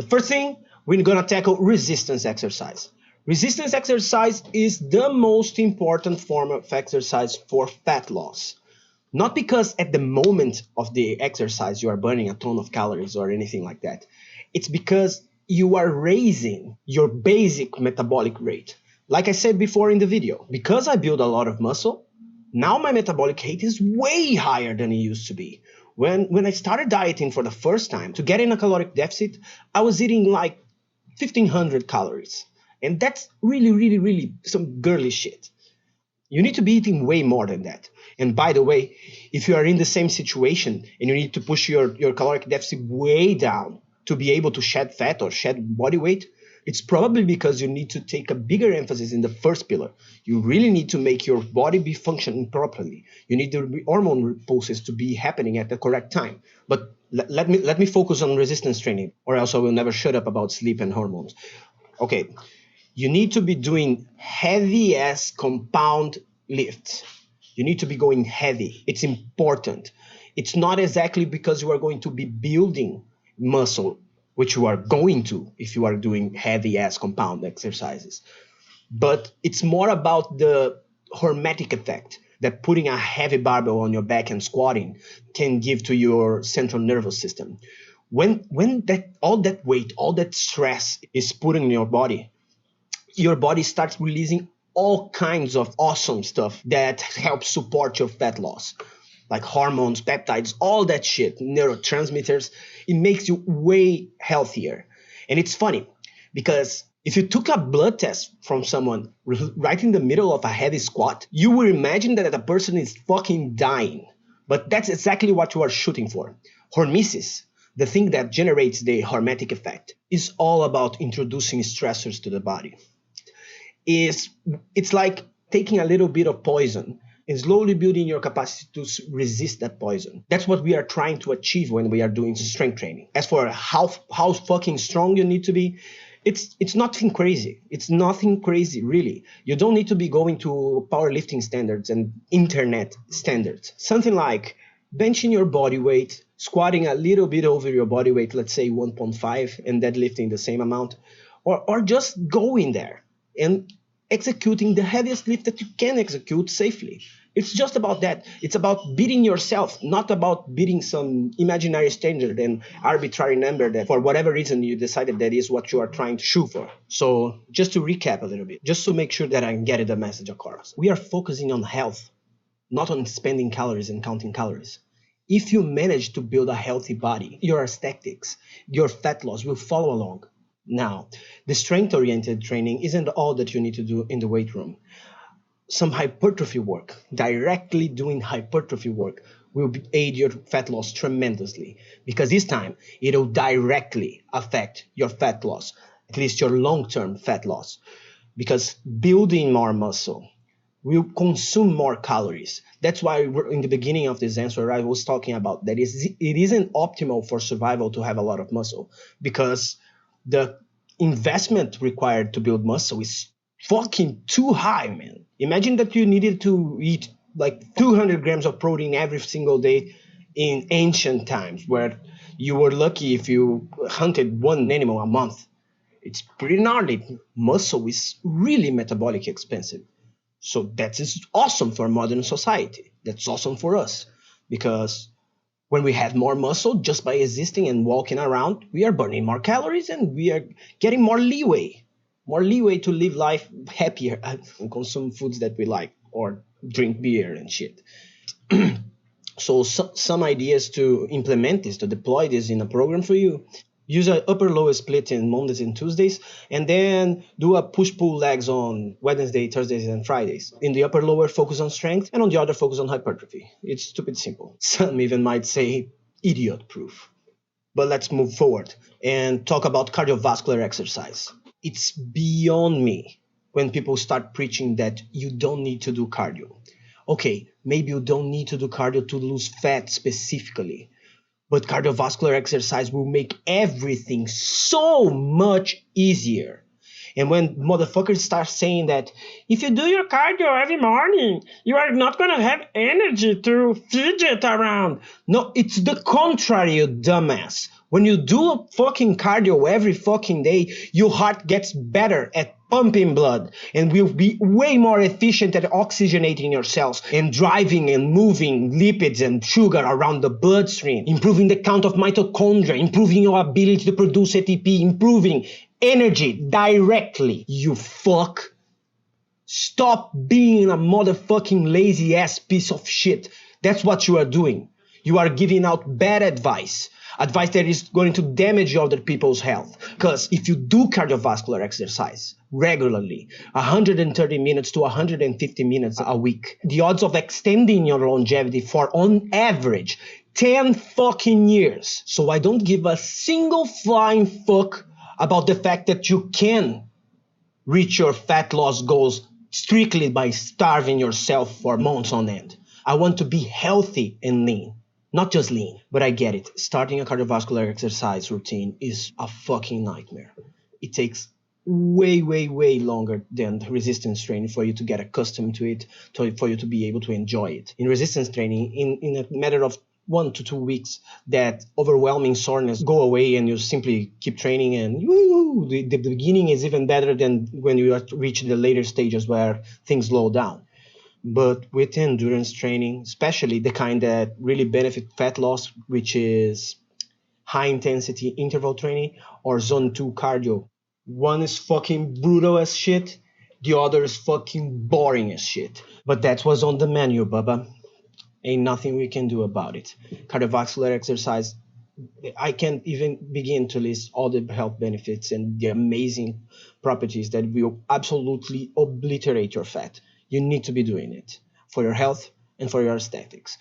The first thing, we're gonna tackle resistance exercise. Resistance exercise is the most important form of exercise for fat loss. Not because at the moment of the exercise you are burning a ton of calories or anything like that. It's because you are raising your basic metabolic rate. Like I said before in the video, because I build a lot of muscle, now my metabolic rate is way higher than it used to be. When I started dieting for the first time to get in a caloric deficit, I was eating like 1500 calories. And that's really, really, really some girly shit. You need to be eating way more than that. And by the way, if you are in the same situation and you need to push your caloric deficit way down to be able to shed fat or shed body weight, it's probably because you need to take a bigger emphasis in the first pillar. You really need to make your body be functioning properly. You need the hormone repulses to be happening at the correct time. But let me focus on resistance training, or else I will never shut up about sleep and hormones. Okay, you need to be doing heavy ass compound lifts. You need to be going heavy. It's important. It's not exactly because you are going to be building muscle, which you are going to if you are doing heavy ass compound exercises. But it's more about the hormetic effect that putting a heavy barbell on your back and squatting can give to your central nervous system. When that all that weight, all that stress is put in your body starts releasing all kinds of awesome stuff that helps support your fat loss, like hormones, peptides, all that shit, neurotransmitters. It makes you way healthier. And it's funny because if you took a blood test from someone right in the middle of a heavy squat, you would imagine that the person is fucking dying. But that's exactly what you are shooting for. Hormesis, the thing that generates the hormetic effect, is all about introducing stressors to the body. It's like taking a little bit of poison and slowly building your capacity to resist that poison. That's what we are trying to achieve when we are doing strength training. As for how fucking strong you need to be, it's nothing crazy. It's nothing crazy, really. You don't need to be going to powerlifting standards and internet standards. Something like benching your body weight, squatting a little bit over your body weight, let's say 1.5, and deadlifting the same amount, or just going there and executing the heaviest lift that you can execute safely. It's just about that. It's about beating yourself, not about beating some imaginary standard and arbitrary number that for whatever reason you decided that is what you are trying to shoot for. So just to recap a little bit, just to make sure that I get the message across. We are focusing on health, not on spending calories and counting calories. If you manage to build a healthy body, your aesthetics, your fat loss will follow along. Now, the strength-oriented training isn't all that you need to do in the weight room. Some hypertrophy work, directly doing hypertrophy work, will aid your fat loss tremendously, because this time it will directly affect your fat loss, at least your long-term fat loss, because building more muscle will consume more calories. That's why in the beginning of this answer, I was talking about that it isn't optimal for survival to have a lot of muscle, because the investment required to build muscle is fucking too high, man. Imagine that you needed to eat like 200 grams of protein every single day in ancient times, where you were lucky if you hunted one animal a month. It's pretty gnarly. Muscle is really metabolically expensive. So that is awesome for modern society. That's awesome for us, because when we have more muscle just by existing and walking around, we are burning more calories and we are getting more leeway to live life happier and consume foods that we like or drink beer and shit. So some ideas to implement this, to deploy this in a program for you. Use an upper-lower split in Mondays and Tuesdays, and then do a push-pull legs on Wednesday, Thursdays, and Fridays. In the upper-lower, focus on strength, and on the other, focus on hypertrophy. It's stupid simple. Some even might say idiot-proof. But let's move forward and talk about cardiovascular exercise. It's beyond me when people start preaching that you don't need to do cardio. Okay, maybe you don't need to do cardio to lose fat specifically, but cardiovascular exercise will make everything so much easier. And when motherfuckers start saying that if you do your cardio every morning, you are not going to have energy to fidget around. No, it's the contrary, you dumbass. When you do fucking cardio every fucking day, your heart gets better at pumping blood and will be way more efficient at oxygenating your cells and driving and moving lipids and sugar around the bloodstream, improving the count of mitochondria, improving your ability to produce ATP, improving energy directly. You fuck. Stop being a motherfucking lazy ass piece of shit. That's what you are doing. You are giving out bad advice that is going to damage other people's health. Because if you do cardiovascular exercise regularly, 130 minutes to 150 minutes a week, the odds of extending your longevity for, on average, 10 fucking years. So I don't give a single flying fuck about the fact that you can reach your fat loss goals strictly by starving yourself for months on end. I want to be healthy and lean. Not just lean, but I get it. Starting a cardiovascular exercise routine is a fucking nightmare. It takes way, way, way longer than resistance training for you to get accustomed to it, for you to be able to enjoy it. In resistance training, in a matter of 1 to 2 weeks, that overwhelming soreness go away and you simply keep training, and woo, the beginning is even better than when you reach the later stages where things slow down. But with endurance training, especially the kind that really benefit fat loss, which is high intensity interval training or zone 2 cardio, one is fucking brutal as shit, the other is fucking boring as shit. But that's what's on the menu, bubba. Ain't nothing we can do about it. Cardiovascular exercise, I can't even begin to list all the health benefits and the amazing properties that will absolutely obliterate your fat. You need to be doing it for your health and for your aesthetics.